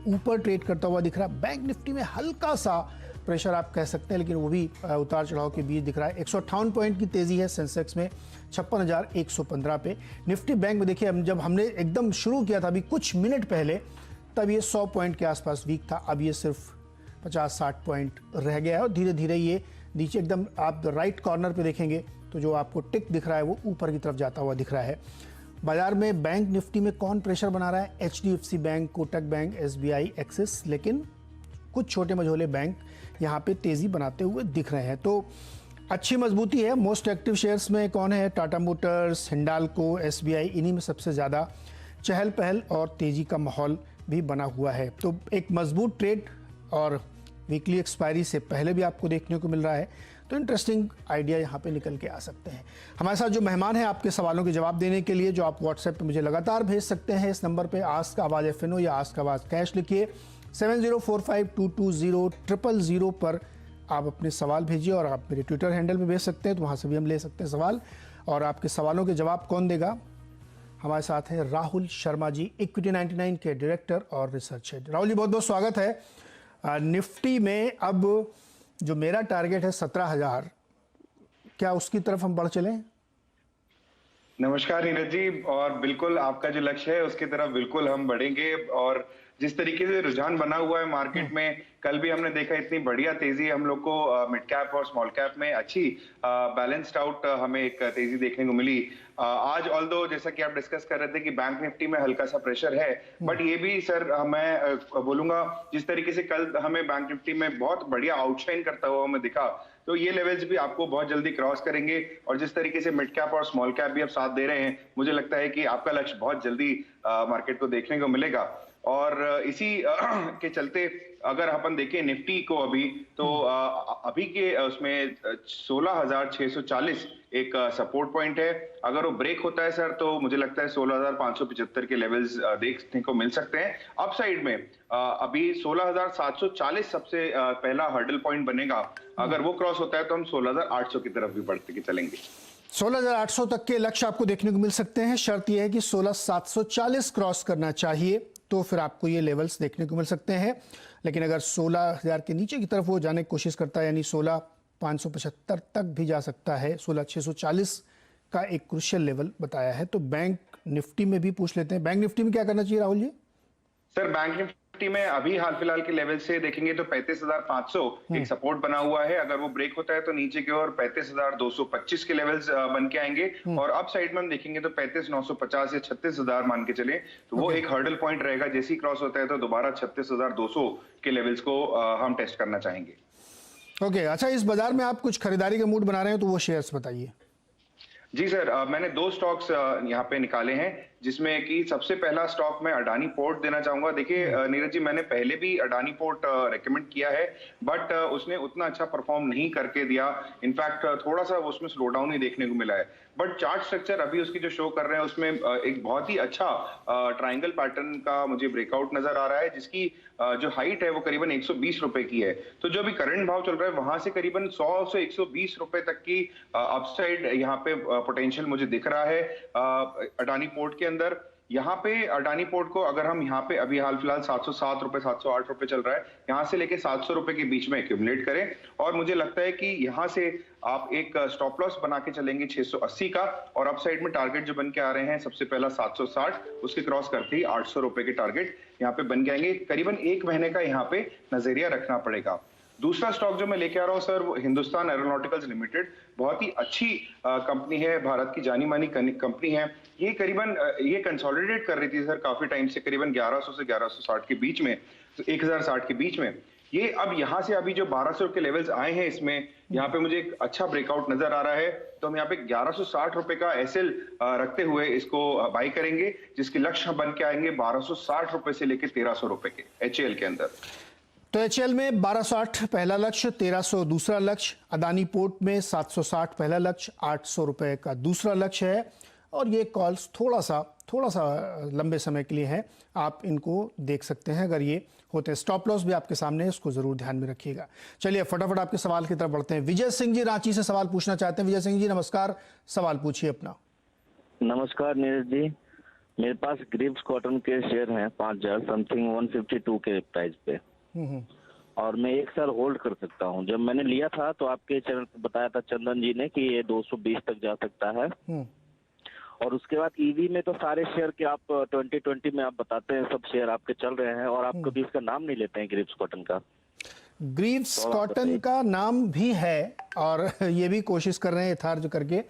ऊपर ट्रेड करता हुआ दिख रहा है। बैंक निफ्टी में हल्का सा प्रेशर आप कह सकते हैं, लेकिन वो भी उतार चढ़ाव के बीच दिख रहा है। 158 पॉइंट की तेज़ी है सेंसेक्स में 56,115 पे। निफ्टी बैंक में देखिए, जब हमने एकदम शुरू किया था अभी कुछ मिनट पहले, तब ये 100 पॉइंट के आसपास वीक था। अब ये सिर्फ 50-60 पॉइंट रह गया है और धीरे धीरे ये नीचे एकदम आप राइट कॉर्नर पे देखेंगे तो जो आपको टिक दिख रहा है वो ऊपर की तरफ जाता हुआ दिख रहा है। बाजार में बैंक निफ्टी में कौन प्रेशर बना रहा है? HDFC bank, Kotak bank, SBI, axis, लेकिन कुछ छोटे मझोले बैंक यहाँ पे तेज़ी बनाते हुए दिख रहे हैं। तो अच्छी मजबूती है। मोस्ट एक्टिव शेयर्स में कौन है? टाटा मोटर्स, हिंडाल्को, SBI, इन्हीं में सबसे ज़्यादा चहल पहल और तेज़ी का माहौल भी बना हुआ है। तो एक मजबूत ट्रेड और वीकली एक्सपायरी से पहले भी आपको देखने को मिल रहा है, तो इंटरेस्टिंग आइडिया यहाँ पे निकल के आ सकते हैं। हमारे साथ जो मेहमान हैं आपके सवालों के जवाब देने के लिए, जो आप व्हाट्सएप पे मुझे लगातार भेज सकते हैं इस नंबर पे, आस्क आवाज़ FNO या आस्क आवाज़ कैश लिखिए 7045220000 पर आप अपने सवाल भेजिए, और आप मेरे ट्विटर हैंडल पे भेज सकते हैं, तो वहाँ से भी हम ले सकते हैं सवाल। और आपके सवालों के जवाब कौन देगा? हमारे साथ हैं राहुल शर्मा जी, इक्विटी 99 के डायरेक्टर और रिसर्च हेड। राहुल जी, बहुत बहुत स्वागत है। निफ्टी में अब जो मेरा टारगेट है 17,000, क्या उसकी तरफ हम बढ़ चलें? नमस्कार नीरज जी, और बिल्कुल आपका जो लक्ष्य है उसकी तरफ बिल्कुल हम बढ़ेंगे। और जिस तरीके से रुझान बना हुआ है मार्केट में, कल भी हमने देखा इतनी बढ़िया तेजी हम लोग को मिड कैप और स्मॉल कैप में अच्छी बैलेंस्ड आउट हमें एक तेजी देखने को मिली। आज ऑल्दो जैसा कि आप डिस्कस कर रहे थे कि बैंक निफ्टी में हल्का सा प्रेशर है, बट ये भी सर मैं बोलूंगा जिस तरीके से कल हमें बैंक निफ्टी में बहुत बढ़िया आउटशाइन करता हुआ हमें दिखा, तो ये लेवल्स भी आपको बहुत जल्दी क्रॉस करेंगे। और जिस तरीके से मिड कैप और स्मॉल कैप भी अब साथ दे रहे हैं, मुझे लगता है कि आपका लक्ष्य बहुत जल्दी मार्केट को देखने को मिलेगा। और इसी के चलते अगर अपन देखें निफ्टी को अभी, तो अभी के उसमें 16,640 एक सपोर्ट पॉइंट है। अगर वो ब्रेक होता है सर, तो मुझे लगता है 16,575 के लेवल्स देखने को मिल सकते हैं। अपसाइड में अभी 16,740 सबसे पहला हर्डल पॉइंट बनेगा। अगर वो क्रॉस होता है तो हम 16,800 की तरफ भी बढ़ते के चलेंगे। 16,800 तक के लक्ष्य आपको देखने को मिल सकते हैं। शर्त यह है कि 16,740 क्रॉस करना चाहिए, तो फिर आपको ये लेवल्स देखने को मिल सकते हैं। लेकिन अगर 16,000 के नीचे की तरफ वो जाने की कोशिश करता है, यानी 16,575 तक भी जा सकता है, 16,640 का एक क्रूशियल लेवल बताया है। तो बैंक निफ्टी में भी पूछ लेते हैं, बैंक निफ्टी में क्या करना चाहिए Rahul ji? Sir bank Nifty में अभी हाल फिलहाल के लेवल से देखेंगे तो 35,500 एक सपोर्ट बना हुआ है। अगर वो ब्रेक होता है तो नीचे की ओर 35,225 के लेवल्स बन के आएंगे। और अप साइड में हम देखेंगे तो 35,950 या 36,000 मान के चले, तो वो एक हर्डल पॉइंट रहेगा। जैसे ही क्रॉस होता है तो दोबारा 36,200 के लेवल्स को हम टेस्ट करना चाहेंगे। ओके, अच्छा, इस बाजार में आप कुछ खरीदारी का मूड बना रहे हैं, तो वो शेयर्स बताइए। जी सर, मैंने 2 स्टॉक्स यहाँ पे निकाले हैं, जिसमें कि सबसे पहला स्टॉक मैं अडानी पोर्ट देना चाहूंगा। देखिए नीरज जी, मैंने पहले भी अडानी पोर्ट रेकमेंड किया है, बट उसने उतना अच्छा परफॉर्म नहीं करके दिया। इनफैक्ट थोड़ा सा उसमें स्लो डाउन ही देखने को मिला है। बट चार्ट स्ट्रक्चर अभी उसकी जो शो कर रहे हैं उसमें एक बहुत ही अच्छा ट्राइंगल पैटर्न का मुझे ब्रेकआउट नजर आ रहा है, जिसकी जो हाइट है वो करीबन 120 रुपए की है। तो जो अभी करंट भाव चल रहा है वहां से करीबन 100 से 120 रुपए तक की अपसाइड यहाँ पे पोटेंशियल मुझे दिख रहा है अडानी पोर्ट के अंदर। यहाँ पे अडानी पोर्ट को अगर हम यहाँ पे अभी हाल फिलहाल 707 रुपए 708 रुपए चल रहा है, यहाँ से लेके 700 रुपए के बीच में एक्यूमुलेट करें। और मुझे लगता है कि यहाँ से आप एक स्टॉप लॉस बना के चलेंगे 680 का, और अप साइड में टारगेट जो बन के आ रहे हैं, सबसे पहला 760, उसके क्रॉस करते ही 800 रुपए के टारगेट यहाँ पे बन के आएंगे। करीबन 1 महीने का यहाँ पे नजरिया रखना पड़ेगा। दूसरा स्टॉक जो मैं लेके आ रहा हूँ सर, वो हिंदुस्तान एरोनॉटिकल्स लिमिटेड, बहुत ही अच्छी कंपनी है, भारत की जानी मानी कंपनी है। ये करीबन ये कंसोलिडेट कर रही थी सर काफी टाइम से, करीबन 1100 से 1160 के बीच में, तो 1060 के बीच में। ये अब यहाँ से अभी जो 1200 के लेवल्स आए हैं, इसमें यहाँ पे मुझे एक अच्छा ब्रेकआउट नजर आ रहा है। तो हम यहाँ पे 1160 रुपए का एसएल रखते हुए इसको बाई करेंगे, जिसके लक्ष्य बन के आएंगे 1260 रुपए से लेके 1300 रुपए के एचएल के अंदर। तो एचएल में 1260 पहला लक्ष्य, 1300 दूसरा लक्ष्य, अदानी पोर्ट में 760 पहला लक्ष्य, 800 रुपए का दूसरा लक्ष्य है। और ये कॉल्स थोड़ा सा लंबे समय के लिए है, आप इनको देख सकते हैं अगर ये होते हैं। स्टॉप लॉस भी आपके सामने है, इसको जरूर ध्यान में रखिएगा। चलिए फटाफट आपके सवाल की तरफ बढ़ते हैं। विजय सिंह जी रांची से सवाल पूछना चाहते हैं। विजय सिंह जी नमस्कार, सवाल पूछिए अपना। नमस्कार नीरज जी, मेरे पास ग्रिप्स कॉटन के शेयर हैं 5,000 समथिंग 152 के प्राइस पे, हम्म। और मैं एक साल होल्ड कर सकता हूँ। जब मैंने लिया था तो आपके चैनल पे बताया था चंदन जी ने कि ये 220 तक जा सकता है। और उसके बाद ईवी में तो सारे शेयर के आप 2020 में आप बताते हैं सब शेयर आपके चल रहे हैं, और आप कभी इसका नाम नहीं लेते हैं ग्रिप्स कॉटन का। ग्रीव्स तो आप कॉटन बताइए। का नाम भी है और ये भी कोशिश कर रहे हैं यथार्थ करके।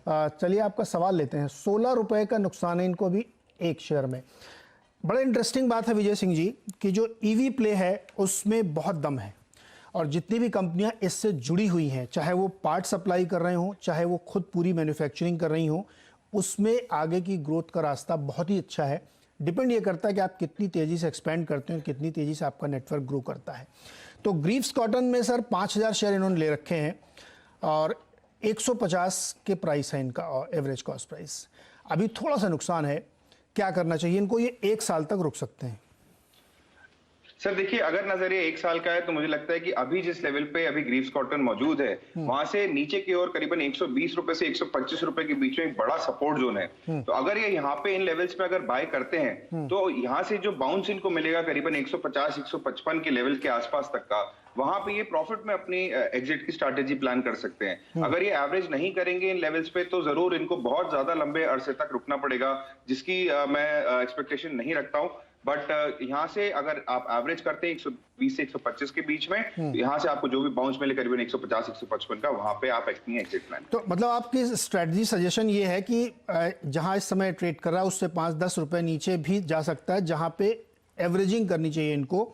चलिए आपका सवाल लेते हैं। 16 रुपए का नुकसान है इनको भी एक शेयर में। बड़ा इंटरेस्टिंग बात है विजय सिंह जी कि जो ईवी प्ले है उसमें बहुत दम है, और जितनी भी कंपनियां इससे जुड़ी हुई हैं, चाहे वो पार्ट सप्लाई कर रहे हों, चाहे वो खुद पूरी मैन्युफैक्चरिंग कर रही हों, उसमें आगे की ग्रोथ का रास्ता बहुत ही अच्छा है। डिपेंड ये करता है कि आप कितनी तेज़ी से एक्सपेंड करते हैं, कितनी तेज़ी से आपका नेटवर्क ग्रो करता है। तो ग्रीव्स कॉटन में सर 5,000 शेयर इन्होंने ले रखे हैं और 150 के प्राइस है इनका एवरेज कॉस्ट प्राइस। अभी थोड़ा सा नुकसान है, क्या करना चाहिए इनको? ये 1 साल तक रुक सकते हैं। सर देखिए, अगर नजरिया 1 साल का है तो मुझे लगता है कि अभी जिस लेवल पे अभी ग्रीव्स कॉटन मौजूद है, वहां से नीचे की ओर करीबन 120 रुपए से 125 रुपए के बीच में एक बड़ा सपोर्ट जोन है। तो अगर ये यहाँ पे इन लेवल्स पे अगर बाय करते हैं तो यहाँ से जो बाउंस इनको मिलेगा करीबन 150 155 के लेवल के आसपास तक का, वहां पे ये प्रॉफिट में अपनी एग्जिट की स्ट्रैटेजी प्लान कर सकते हैं। अगर ये एवरेज नहीं करेंगे इन लेवल्स पे तो जरूर इनको बहुत ज्यादा लंबे अरसे तक रुकना पड़ेगा, जिसकी मैं एक्सपेक्टेशन नहीं रखता हूं। बट यहाँ से अगर आप एवरेज करते हैं 120 से 125 के बीच में, तो यहाँ से आपको जो भी बाउंस मिले करीबन 150 155 का, वहां पे आप अपनी एग्जिट प्लान। तो मतलब आपकी स्ट्रेटजी सजेशन ये है कि जहां इस समय ट्रेड कर रहा है उससे 5-10 रुपए नीचे भी जा सकता है, जहां पे एवरेजिंग करनी चाहिए इनको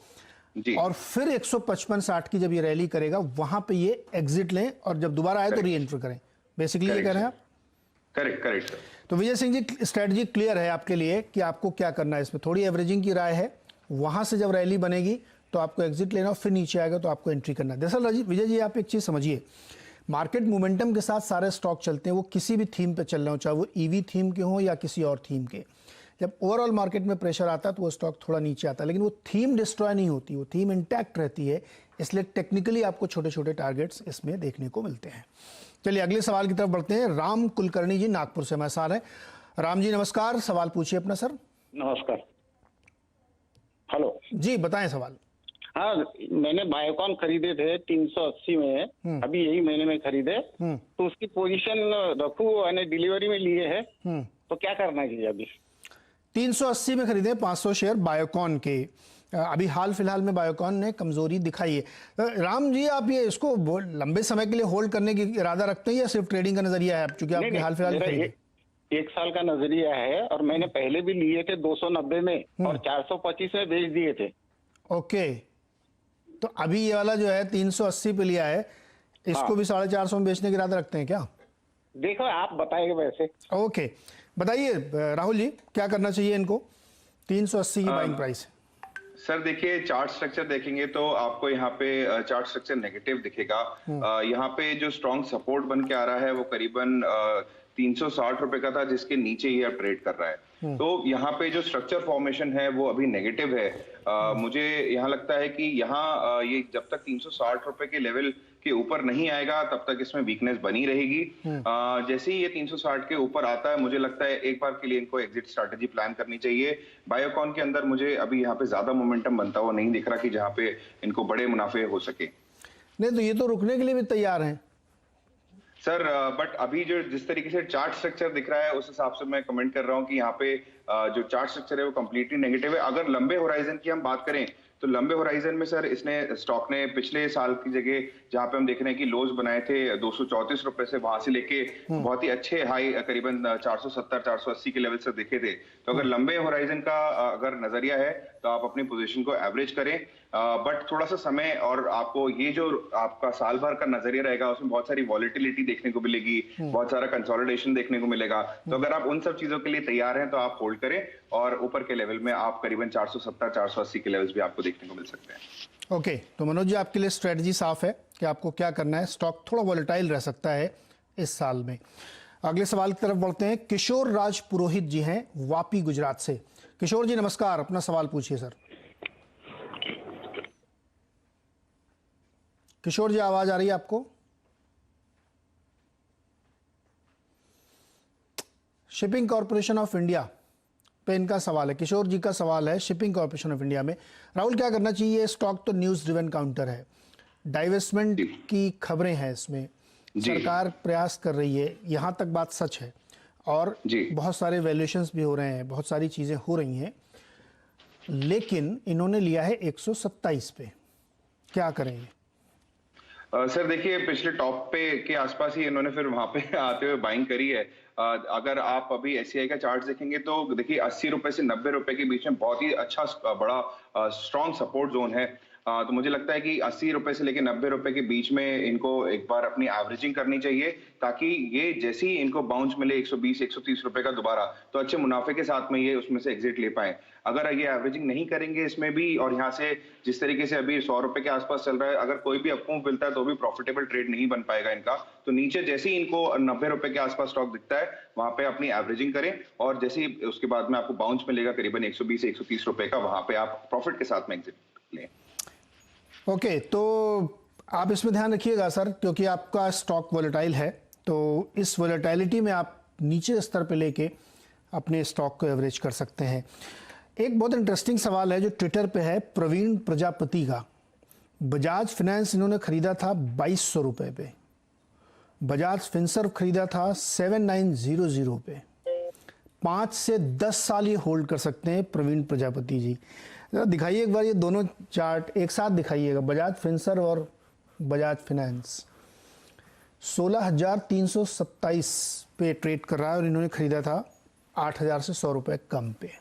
जी। और फिर 155-60 की जब ये रैली करेगा वहां पे ये एग्जिट लें और जब दोबारा आए तो री एंटर करें। बेसिकली ये कह रहे हैं आप? Correct correct sir. तो विजय सिंह जी, स्ट्रेटजी क्लियर है आपके लिए कि आपको क्या करना है? इसमें थोड़ी एवरेजिंग की राय है, वहां से जब रैली बनेगी तो आपको एग्जिट लेना, फिर नीचे आएगा तो आपको एंट्री करना है। दरअसल विजय जी, आप एक चीज समझिए, मार्केट मोमेंटम के साथ सारे स्टॉक चलते हैं, वो किसी भी थीम पे चल रहे हो, चाहे वो ईवी थीम के हों या किसी और थीम के। जब ओवरऑल मार्केट में प्रेशर आता है तो वो स्टॉक थोड़ा नीचे आता है, लेकिन वो थीम डिस्ट्रॉय नहीं होती, वो थीम इंटैक्ट रहती है। इसलिए टेक्निकली आपको छोटे छोटे टारगेट्स इसमें देखने को मिलते हैं। चलिए अगले सवाल की तरफ बढ़ते हैं। राम कुलकर्णी जी नागपुर से हमारे साथ हैं। राम जी नमस्कार, सवाल पूछिए अपना सर। नमस्कार। हेलो जी बताएं सवाल। हाँ, मैंने बायोकॉन खरीदे थे 380 में, अभी यही महीने में खरीदे, तो उसकी पोजीशन रखूं यानी डिलीवरी में लिए है, तो क्या करना चाहिए अभी? 380 में खरीदे 500 शेयर बायोकॉन के। अभी हाल फिलहाल में बायोकॉन ने कमजोरी दिखाई है। राम जी, आप ये इसको लंबे समय के लिए होल्ड करने की इरादा रखते हैं या सिर्फ ट्रेडिंग का नजरिया है? चूंकि आपने हाल फिलहाल मेरा 1 साल का नजरिया है, और मैंने पहले भी लिए थे 290 में और 425 में बेच दिए थे। ओके, तो अभी ये वाला जो है 380 पे लिया है, इसको भी 450 में बेचने की इरादा रखते हैं क्या? देखो आप बताएंगे वैसे। ओके, बताइए राहुल जी, क्या करना चाहिए इनको? 380 की बाइंग प्राइस। सर देखिए, चार्ट स्ट्रक्चर देखेंगे तो आपको यहाँ पे चार्ट स्ट्रक्चर नेगेटिव दिखेगा। यहाँ पे जो स्ट्रॉन्ग सपोर्ट बन के आ रहा है वो करीबन 360 रुपए का था, जिसके नीचे ही अब ट्रेड कर रहा है। तो यहाँ पे जो स्ट्रक्चर फॉर्मेशन है वो अभी नेगेटिव है। मुझे यहाँ लगता है कि यहाँ ये जब तक 360 रुपए के लेवल के ऊपर नहीं आएगा तब तक इसमें वीकनेस बनी रहेगी। जैसे ही ये 360 के ऊपर आता है, मुझे लगता है एक बार के लिए इनको एग्जिट स्ट्रैटेजी प्लान करनी चाहिए। बायोकॉन के अंदर मुझे अभी यहाँ पे ज्यादा मोमेंटम बनता हुआ नहीं दिख रहा कि जहाँ पे इनको बड़े मुनाफे हो सके। नहीं तो ये तो रुकने के लिए भी तैयार हैं सर, बट अभी जो जिस तरीके से चार्ट स्ट्रक्चर दिख रहा है उस हिसाब से मैं कमेंट कर रहा हूं कि यहाँ पे जो चार्ट स्ट्रक्चर है वो कंप्लीटली नेगेटिव है। अगर लंबे होराइजन की हम बात करें तो लंबे होराइजन में सर स्टॉक ने पिछले साल की जगह जहां पे हम देख रहे हैं कि लोज बनाए थे 234 रुपए से, वहां से लेके बहुत ही अच्छे हाई करीबन 470 480 के लेवल से देखे थे। तो अगर लंबे होराइजन का अगर नजरिया है तो आप अपनी पोजीशन को एवरेज करें, बट थोड़ा सा समय और आपको ये जो आपका साल भर का नजरिया रहेगा उसमें बहुत सारी वॉलिटिलिटी देखने को मिलेगी, बहुत सारा कंसोलिडेशन देखने को मिलेगा। तो अगर आप उन सब चीजों के लिए तैयार हैं तो आप होल्ड करें, और ऊपर के लेवल में आप करीबन 470 480 के लेवल्स भी आपको देखने को मिल सकते हैं। ओके, तो मनोज जी आपके लिए स्ट्रेटजी साफ है कि आपको क्या करना है। स्टॉक थोड़ा वॉलेटाइल रह सकता है इस साल में। अगले सवाल की तरफ बढ़ते हैं। किशोर राज पुरोहित जी हैं वापी गुजरात से। किशोर जी नमस्कार, अपना सवाल पूछिए सर। किशोर जी आवाज आ रही है आपको? शिपिंग कॉरपोरेशन ऑफ इंडिया पे इनका सवाल है, किशोर जी का सवाल है शिपिंग कॉर्पोरेशन ऑफ इंडिया में। राहुल क्या करना चाहिए? स्टॉक तो न्यूज़ ड्रिवन काउंटर है, डाइवेस्टमेंट की खबरें हैं इसमें, सरकार प्रयास कर रही है, यहाँ तक बात सच है, और बहुत सारे वैल्यूएशंस भी हो रहे हैं, बहुत सारी चीज़ें हो रही हैं, लेकिन इन्होंने लिया है 127 पे, क्या करेंगे? सर देखिए, पिछले टॉप पे के आसपास ही इन्होंने फिर वहां पे आते हुए बाइंग करी है। अगर आप अभी एससीआई का चार्ट देखेंगे तो देखिए 80 रुपए से 90 रुपए के बीच में बहुत ही अच्छा बड़ा स्ट्रॉन्ग सपोर्ट जोन है। तो मुझे लगता है कि 80 रुपए से लेकर 90 रुपए के बीच में इनको एक बार अपनी एवरेजिंग करनी चाहिए, ताकि ये जैसे ही इनको बाउंस मिले 120 130 रुपए का दोबारा, तो अच्छे मुनाफे के साथ में ये उसमें से एग्जिट ले पाए। अगर ये एवरेजिंग नहीं करेंगे इसमें भी, और यहाँ से जिस तरीके से अभी 100 रुपए के आसपास चल रहा है, अगर कोई भी अपमूव मिलता है तो भी प्रॉफिटेबल ट्रेड नहीं बन पाएगा इनका। तो नीचे जैसे ही इनको 90 रुपए के आसपास स्टॉक दिखता है, वहां पे अपनी एवरेजिंग करें, और जैसे ही उसके बाद में आपको बाउंस मिलेगा करीबन 120 से 130 रुपए का, वहां पे आप प्रॉफिट के साथ में एग्जिट लें। ओके, तो आप इसमें ध्यान रखिएगा सर, क्योंकि आपका स्टॉक वोलेटाइल है, तो इस वोलेटाइलिटी में आप नीचे स्तर पे लेके अपने स्टॉक को एवरेज कर सकते हैं। एक बहुत इंटरेस्टिंग सवाल है जो ट्विटर पे है, प्रवीण प्रजापति का। बजाज फाइनेंस इन्होंने खरीदा था 2200 रुपये पे, बजाज फिनसर्व खरीदा था 7900 पे। 5 से 10 साल ये होल्ड कर सकते हैं प्रवीण प्रजापति जी। दिखाइए एक बार ये दोनों चार्ट एक साथ दिखाइएगा, बजाज फिनसर्व और बजाज फाइनेंस। 16,327 पे ट्रेड कर रहा है और इन्होंने खरीदा था 8,000 से 100 रुपये कम पे।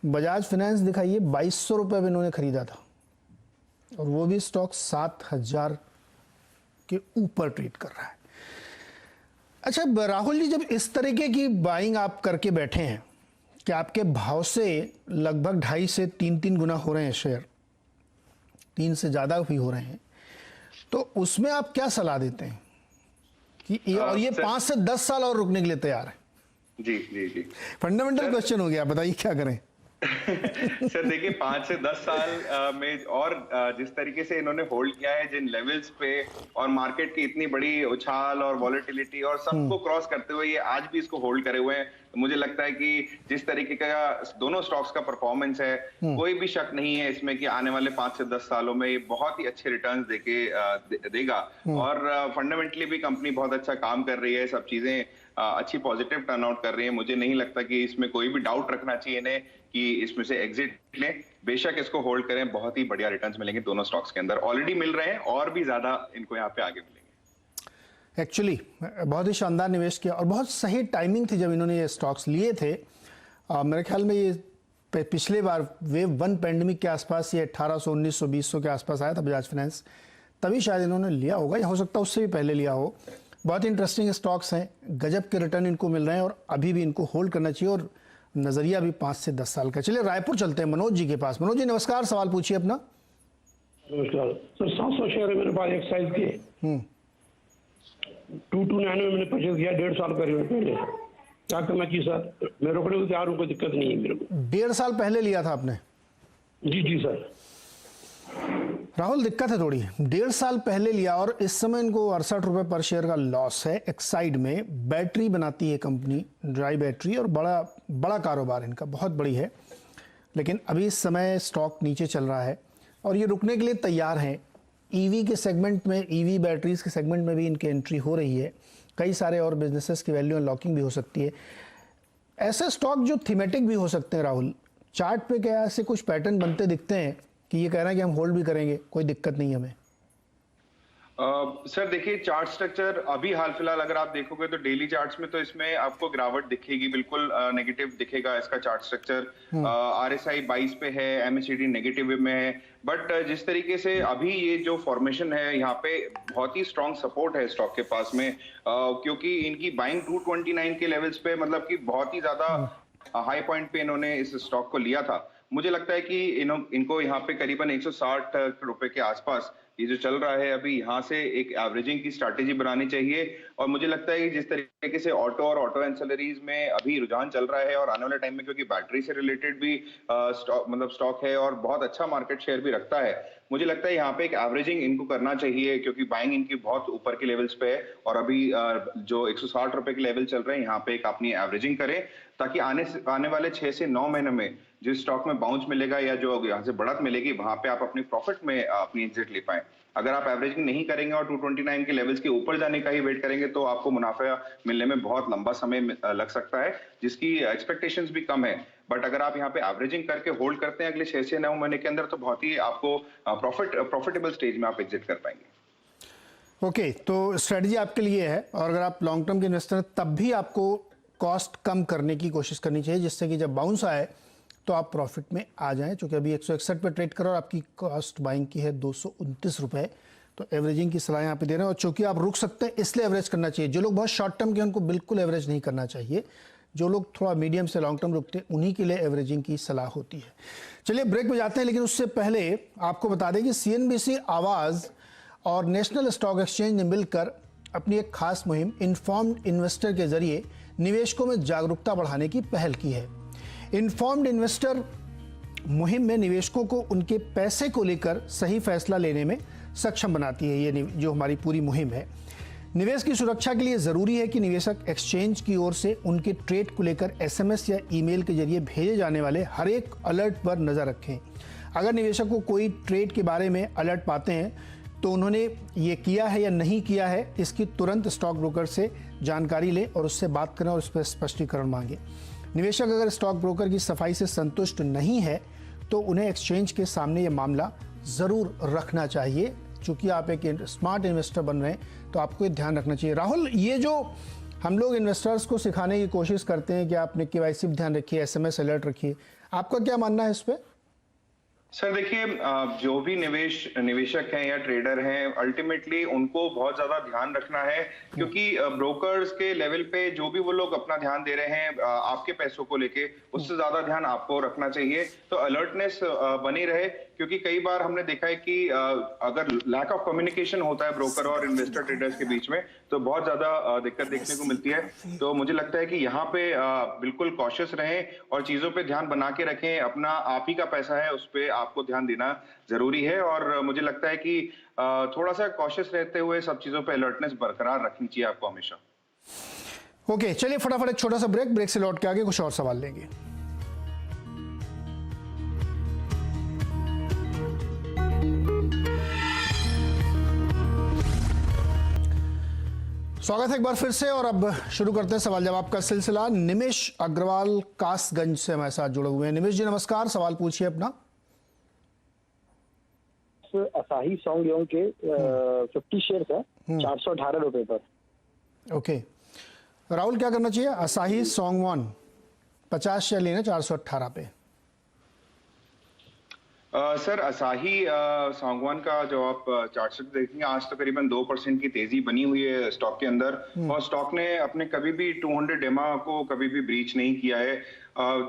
बजाज फाइनेंस दिखाइए 2200 रुपये पे इन्होंने खरीदा था, और वो भी स्टॉक 7,000 के ऊपर ट्रेड कर रहा है। अच्छा राहुल जी, जब इस तरीके की बाइंग आप करके बैठे हैं कि आपके भाव से लगभग 2.5 से 3 गुना हो रहे हैं शेयर, 3 से ज़्यादा भी हो रहे हैं, तो उसमें आप क्या सलाह देते हैं कि और ये 5 से 10 साल और रुकने के लिए तैयार है? जी जी जी, फंडामेंटल क्वेश्चन हो गया, बताइए क्या करें? सर देखिए 5 से 10 साल में, और जिस तरीके से इन्होंने होल्ड किया है जिन लेवल्स पे, और मार्केट की इतनी बड़ी उछाल और वॉलेटिलिटी और सबको क्रॉस करते हुए ये आज भी इसको होल्ड करे हुए हैं, तो मुझे लगता है कि जिस तरीके का दोनों स्टॉक्स का परफॉर्मेंस है, कोई भी शक नहीं है इसमें कि आने वाले 5 से 10 सालों में ये बहुत ही अच्छे रिटर्न्स देगा। और फंडामेंटली भी कंपनी बहुत अच्छा काम कर रही है, सब चीजें अच्छी पॉजिटिव टर्न आउट कर रही है। मुझे नहीं लगता कि इसमें कोई भी डाउट रखना चाहिए इन्हें कि इसमें से एग्जिट लें। बेशक इसको होल्ड करें, बहुत ही बढ़िया रिटर्न्स मिलेंगे दोनों स्टॉक्स के अंदर, ऑलरेडी मिल रहे हैं और भी ज्यादा इनको यहाँ पे आगे मिलेंगे। एक्चुअली बहुत ही शानदार निवेश किया, और बहुत सही टाइमिंग थी जब इन्होंने ये स्टॉक्स लिए थे। मेरे ख्याल में ये पिछले बार वेव 1 पैंडेमिक के आसपास, ये 1800, 1900, 2000 के आसपास आया था बजाज फाइनेंस, तभी शायद इन्होंने लिया होगा, या हो सकता है उससे भी पहले लिया हो। बहुत इंटरेस्टिंग स्टॉक्स हैं, गजब के रिटर्न इनको मिल रहे हैं, और अभी भी इनको होल्ड करना चाहिए, और नजरिया भी 5 से 10 साल का। चलिए रायपुर चलते हैं मनोज जी के पास। मनोज जी नमस्कार, सवाल पूछिए अपना। नमस्कार सर, 700 शेयर है मेरे पास एक साइज के। 229 में मैंने परचेज किया 1.5 साल पहले। क्या करना चाहिए सर? मैं रोकने को तैयार हूँ, कोई दिक्कत नहीं है मेरे को। 1.5 साल पहले लिया था आपने? जी जी सर। राहुल दिक्कत है थोड़ी, 1.5 साल पहले लिया और इस समय इनको 68 रुपये पर शेयर का लॉस है। एक्साइड में बैटरी बनाती है कंपनी, ड्राई बैटरी, और बड़ा कारोबार इनका बहुत बड़ी है, लेकिन अभी इस समय स्टॉक नीचे चल रहा है और ये रुकने के लिए तैयार हैं। ईवी के सेगमेंट में, ईवी बैटरीज के सेगमेंट में भी इनकी एंट्री हो रही है, कई सारे और बिजनेसेस की वैल्यू अनलॉकिंग भी हो सकती है। ऐसे स्टॉक जो थीमेटिक भी हो सकते हैं राहुल, चार्ट पे क्या ऐसे कुछ पैटर्न बनते दिखते हैं कि ये कह रहे हैं कि हम होल्ड भी करेंगे, कोई दिक्कत नहीं हमें? सर देखिए, चार्ट स्ट्रक्चर अभी हाल फिलहाल अगर आप देखोगे तो डेली चार्ट्स में तो इसमें आपको गिरावट दिखेगी, बिल्कुल नेगेटिव दिखेगा इसका चार्ट स्ट्रक्चर। आरएसआई 22 पे है, एमएसीडी नेगेटिव में है, बट जिस तरीके से अभी ये जो फॉर्मेशन है यहाँ पे बहुत ही स्ट्रॉन्ग सपोर्ट है स्टॉक के पास में, क्योंकि इनकी बाइंग 229 के लेवल्स पे, मतलब कि बहुत ही ज्यादा हाई पॉइंट पे इन्होंने इस स्टॉक को लिया था। मुझे लगता है कि इनको यहाँ पे करीबन 160 रुपए के आसपास ये जो चल रहा है अभी, यहाँ से एक एवरेजिंग की स्ट्रैटेजी बनानी चाहिए। और मुझे लगता है कि जिस तरीके से ऑटो और ऑटो एंसिलरीज में अभी रुझान चल रहा है और आने वाले टाइम में, क्योंकि बैटरी से रिलेटेड भी स्टॉक है और बहुत अच्छा मार्केट शेयर भी रखता है, मुझे लगता है यहाँ पे एक एवरेजिंग इनको करना चाहिए, क्योंकि बाइंग इनकी बहुत ऊपर के लेवल्स पे है। और अभी जो 160 रुपए के लेवल चल रहे हैं, यहाँ पे एक अपनी एवरेजिंग करें, ताकि आने वाले 6 से 9 महीने में जिस स्टॉक में बाउंस मिलेगा या जो यहाँ से बढ़त मिलेगी, वहां पे आप अपनी प्रॉफिट में अपनी एग्जिट ले पाए। अगर आप एवरेजिंग नहीं करेंगे और 229 के लेवल्स के ऊपर जाने का ही वेट करेंगे, तो आपको मुनाफा मिलने में बहुत लंबा समय लग सकता है, जिसकी एक्सपेक्टेशंस भी कम है। बट अगर आप यहाँ पे एवरेजिंग करके होल्ड करते हैं अगले 6 से 9 महीने के अंदर, तो बहुत ही आपको प्रॉफिटेबल स्टेज में आप एग्जिट कर पाएंगे। ओके, तो स्ट्रेटजी आपके लिए है, और अगर आप लॉन्ग टर्म के इन्वेस्टर हैं तब भी आपको कॉस्ट कम करने की कोशिश करनी चाहिए, जिससे कि जब बाउंस आए तो आप प्रॉफिट में आ जाएं। चूँकि अभी 161 पे ट्रेड करो और आपकी कॉस्ट बाइंग की है 229 रुपये, तो एवरेजिंग की सलाह यहाँ पे दे रहे हैं। और चूँकि आप रुक सकते हैं, इसलिए एवरेज करना चाहिए। जो लोग बहुत शॉर्ट टर्म के, उनको बिल्कुल एवरेज नहीं करना चाहिए। जो लोग थोड़ा मीडियम से लॉन्ग टर्म रुकते हैं, उन्हीं के लिए एवरेजिंग की सलाह होती है। चलिए ब्रेक में जाते हैं, लेकिन उससे पहले आपको बता दें कि CNBC आवाज़ और नेशनल स्टॉक एक्सचेंज ने मिलकर अपनी एक खास मुहिम इन्फॉर्म्ड इन्वेस्टर के जरिए निवेशकों में जागरूकता बढ़ाने की पहल की है। इन्फॉर्म्ड इन्वेस्टर मुहिम में निवेशकों को उनके पैसे को लेकर सही फैसला लेने में सक्षम बनाती है। ये जो हमारी पूरी मुहिम है, निवेश की सुरक्षा के लिए ज़रूरी है कि निवेशक एक्सचेंज की ओर से उनके ट्रेड को लेकर SMS या ईमेल के जरिए भेजे जाने वाले हर एक अलर्ट पर नज़र रखें। अगर निवेशक को कोई ट्रेड के बारे में अलर्ट पाते हैं, तो उन्होंने ये किया है या नहीं किया है, इसकी तुरंत स्टॉक ब्रोकर से जानकारी लें और उससे बात करें और उस पर स्पष्टीकरण मांगें। निवेशक अगर स्टॉक ब्रोकर की सफाई से संतुष्ट नहीं है, तो उन्हें एक्सचेंज के सामने ये मामला ज़रूर रखना चाहिए। चूँकि आप एक स्मार्ट इन्वेस्टर बन रहे हैं, तो आपको ये ध्यान रखना चाहिए। राहुल, ये जो हम लोग इन्वेस्टर्स को सिखाने की कोशिश करते हैं कि आप अपने KYC भी ध्यान रखिए, SMS अलर्ट रखिए, आपका क्या मानना है इस पर? सर देखिए, जो भी निवेशक हैं या ट्रेडर हैं, अल्टीमेटली उनको बहुत ज्यादा ध्यान रखना है, क्योंकि ब्रोकर्स के लेवल पे जो भी वो लोग अपना ध्यान दे रहे हैं आपके पैसों को लेके, उससे ज्यादा ध्यान आपको रखना चाहिए। तो अलर्टनेस बनी रहे, क्योंकि कई बार हमने देखा है कि अगर लैक ऑफ कम्युनिकेशन होता है ब्रोकर और इन्वेस्टर ट्रेडर्स के बीच में, तो बहुत ज्यादा दिक्कत देखने को मिलती है। तो मुझे लगता है कि यहाँ पे बिल्कुल कॉशियस रहें और चीजों पे ध्यान बना के रखें। अपना आप ही का पैसा है, उस पर आपको ध्यान देना जरूरी है। और मुझे लगता है कि थोड़ा सा कॉशियस रहते हुए सब चीजों पे अलर्टनेस बरकरार रखनी चाहिए आपको हमेशा। ओके, चलिए फटाफट एक छोटा सा ब्रेक से लौट के आगे कुछ और सवाल लेंगे। स्वागत है एक बार फिर से, और अब शुरू करते हैं सवाल जवाब का सिलसिला। निमेश अग्रवाल कासगंज से हमारे साथ जुड़े हुए हैं। निमेश जी नमस्कार, सवाल पूछिए अपना। असाही सॉन्ग के 50 शेयर है 418 रुपए पर। ओके, राहुल क्या करना चाहिए? असाही सॉन्ग 50 शेयर लेना 418 पे। सर असाही सांगवान का जो आप चार्ट देखेंगे, आज तो करीबन 2% की तेजी बनी हुई है स्टॉक के अंदर, और स्टॉक ने अपने कभी भी 200 डेमा को कभी भी ब्रीच नहीं किया है।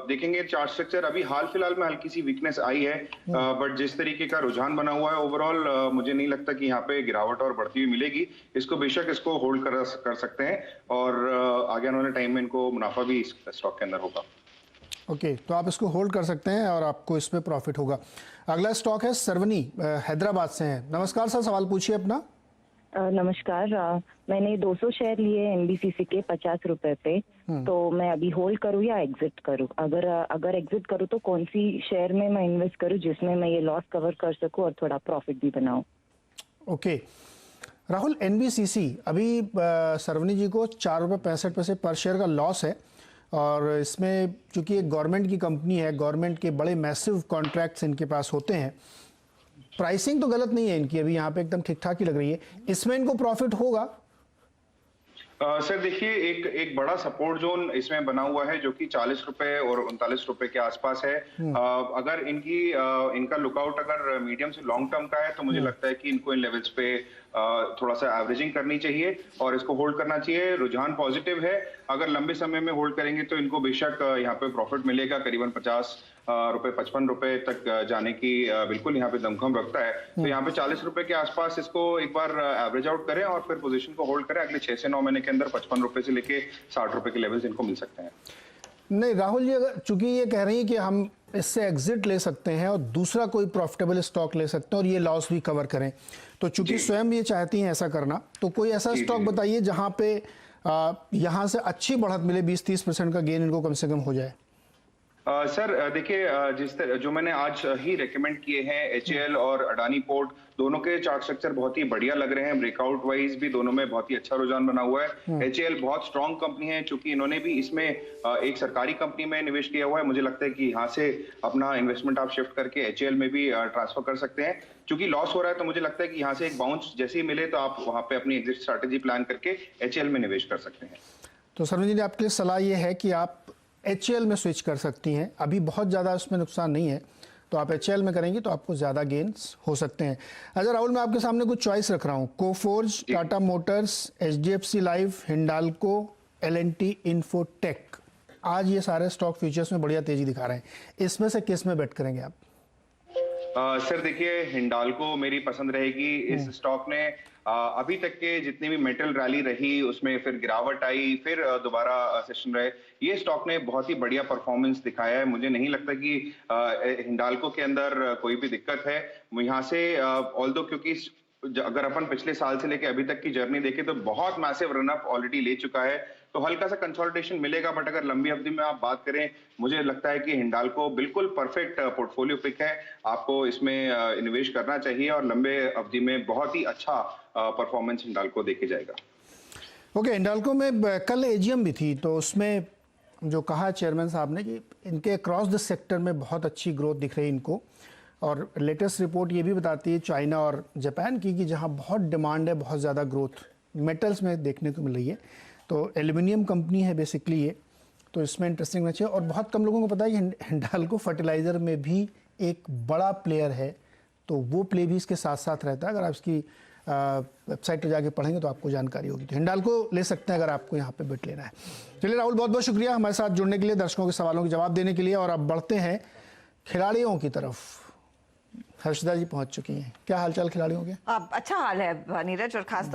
देखेंगे चार्ट स्ट्रक्चर, अभी हाल फिलहाल में हल्की सी वीकनेस आई है, बट जिस तरीके का रुझान बना हुआ है ओवरऑल, मुझे नहीं लगता कि यहाँ पे गिरावट और बढ़ती हुई मिलेगी। इसको बेशक इसको होल्ड कर सकते हैं, और आगे आने वाले टाइम में इनको मुनाफा भी स्टॉक के अंदर होगा। ओके, तो आप इसको होल्ड कर सकते हैं और आपको इसमें प्रॉफिट होगा। अगला स्टॉक है सरवनी, हैदराबाद से हैं। नमस्कार सर, सवाल पूछिए अपना। नमस्कार, मैंने 200 शेयर लिए NBCC के 50 रुपए पे, तो मैं अभी होल्ड करूँ या एग्जिट करूँ? अगर एग्जिट करूँ तो कौन सी शेयर में मैं इन्वेस्ट करूँ जिसमें मैं ये लॉस कवर कर सकूँ और थोड़ा प्रॉफिट भी बनाऊँ? ओके राहुल, NBCC अभी सरवनी जी को 4 रुपये 65 पैसे पर शेयर का लॉस है, और इसमें चूंकि एक गवर्नमेंट की कंपनी है, गवर्नमेंट के बड़े मैसिव कॉन्ट्रैक्ट्स इनके पास होते हैं। प्राइसिंग तो गलत नहीं है इनकी, अभी यहाँ पे एकदम ठीक ठाक ही लग रही है। इसमें इनको प्रॉफिट होगा? सर देखिए, एक बड़ा सपोर्ट जोन इसमें बना हुआ है, जो कि 40 रुपए और 39 रुपए के आसपास है। अगर इनका लुकआउट अगर मीडियम से लॉन्ग टर्म का है, तो मुझे लगता है कि इनको इन लेवल्स पे थोड़ा सा एवरेजिंग करनी चाहिए और इसको होल्ड करना चाहिए। रुझान पॉजिटिव है, अगर लंबे समय में होल्ड करेंगे तो इनको बेशक यहाँ पे प्रॉफिट मिलेगा, करीबन 50 रुपए 55 रुपए तक जाने की बिल्कुल यहाँ पे दमखम रखता है। तो यहाँ पे 40 रुपए के आसपास इसको एक बार एवरेज आउट करें और फिर पोजीशन को होल्ड करें। अगले 6 से 9 महीने के अंदर 55 रुपए से लेके 60 रुपए के लेवल्स इनको मिल सकते हैं। नहीं राहुल जी, अगर चूंकि ये कह रही है कि हम इससे एग्जिट ले सकते हैं और दूसरा कोई प्रॉफिटेबल स्टॉक ले सकते हैं और ये लॉस भी कवर करें, तो चूंकि स्वयं ये चाहती हैं ऐसा करना, तो कोई ऐसा स्टॉक बताइए जहां पे यहां से अच्छी बढ़त मिले, 20-30% का गेन इनको कम से कम हो जाए। सर देखिए, जिस तरह जो मैंने आज ही रेकमेंड किए हैं, HAL और अडानी पोर्ट, दोनों के चार्ट स्ट्रक्चर बहुत ही बढ़िया लग रहे हैं। ब्रेकआउट वाइज भी दोनों में बहुत ही अच्छा रुझान बना हुआ है। HAL बहुत स्ट्रांग कंपनी है, क्योंकि इन्होंने भी इसमें एक सरकारी कंपनी में निवेश किया हुआ है। मुझे लगता है कि यहाँ से अपना इन्वेस्टमेंट आप शिफ्ट करके HAL में भी ट्रांसफर कर सकते हैं। क्योंकि लॉस हो रहा है तो मुझे लगता है कि यहाँ से एक बाउंस जैसे ही मिले तो आप वहाँ पे अपनी एग्जिट स्ट्रैटेजी प्लान करके HAL में निवेश कर सकते हैं। तो सरवीन जी, आपके लिए सलाह ये है कि आप HAL में स्विच कर सकती हैं। अभी बहुत ज़्यादा उसमें नुकसान नहीं है, तो आप HAL में करेंगे तो आपको ज़्यादा गेन्स हो सकते हैं। अच्छा राहुल, मैं आपके सामने कुछ चॉइस रख रहा हूँ। Coforge, Tata Motors, HDFC life, Hindalco, L&T infotech, आज ये सारे स्टॉक फ्यूचर्स में बढ़िया तेजी दिखा रहे हैं। इसमें से किस में बेट करेंगे आप? सर देखिए, हिंडाल्को मेरी पसंद रहेगी। इस स्टॉक ने अभी तक के जितनी भी मेटल रैली रही उसमें फिर गिरावट आई, फिर दोबारा सेशन रहे, ये स्टॉक ने बहुत ही बढ़िया परफॉर्मेंस दिखाया है। मुझे नहीं लगता कि हिंडाल्को के अंदर कोई भी दिक्कत है यहाँ से। ऑल्दो क्योंकि अगर अपन पिछले साल से लेके अभी तक की जर्नी देखें तो बहुत मैसिव रन अप ऑलरेडी ले चुका है, तो हल्का सा कंसोलिडेशन मिलेगा। बट अगर लंबी अवधि में आप बात करें, मुझे लगता है कि हिंडाल्को बिल्कुल परफेक्ट पोर्टफोलियो पिक है। आपको इसमें निवेश करना चाहिए और लंबे अवधि में बहुत ही अच्छा परफॉर्मेंस हिंडाल्को देके जाएगा। ओके, हिंडाल्को में कल AGM भी थी, तो उसमें जो कहा चेयरमैन साहब ने कि इनके अक्रॉस द सेक्टर में बहुत अच्छी ग्रोथ दिख रही है इनको, और लेटेस्ट रिपोर्ट ये भी बताती है चाइना और जापान की कि जहाँ बहुत डिमांड है, बहुत ज़्यादा ग्रोथ मेटल्स में देखने को मिल रही है। तो एल्यूमिनियम कंपनी है बेसिकली ये, तो इसमें इंटरेस्टिंग होना चाहिए। और बहुत कम लोगों को पता है कि हिंडाल्को फर्टिलाइज़र में भी एक बड़ा प्लेयर है, तो वो प्ले भी इसके साथ साथ रहता है। अगर आप इसकी वेबसाइट पर जाके पढ़ेंगे तो आपको जानकारी होगी। तो हिंडाल्को ले सकते हैं अगर आपको यहाँ पे बेट लेना है। चलिए राहुल, बहुत बहुत शुक्रिया हमारे साथ जुड़ने के लिए, दर्शकों के सवालों के जवाब देने के लिए। और अब बढ़ते हैं खिलाड़ियों की तरफ। हर्षदा जी पहुंच चुकी हैं। क्या हालचाल खिलाड़ियों के? अच्छा हाल है नीरज, और खास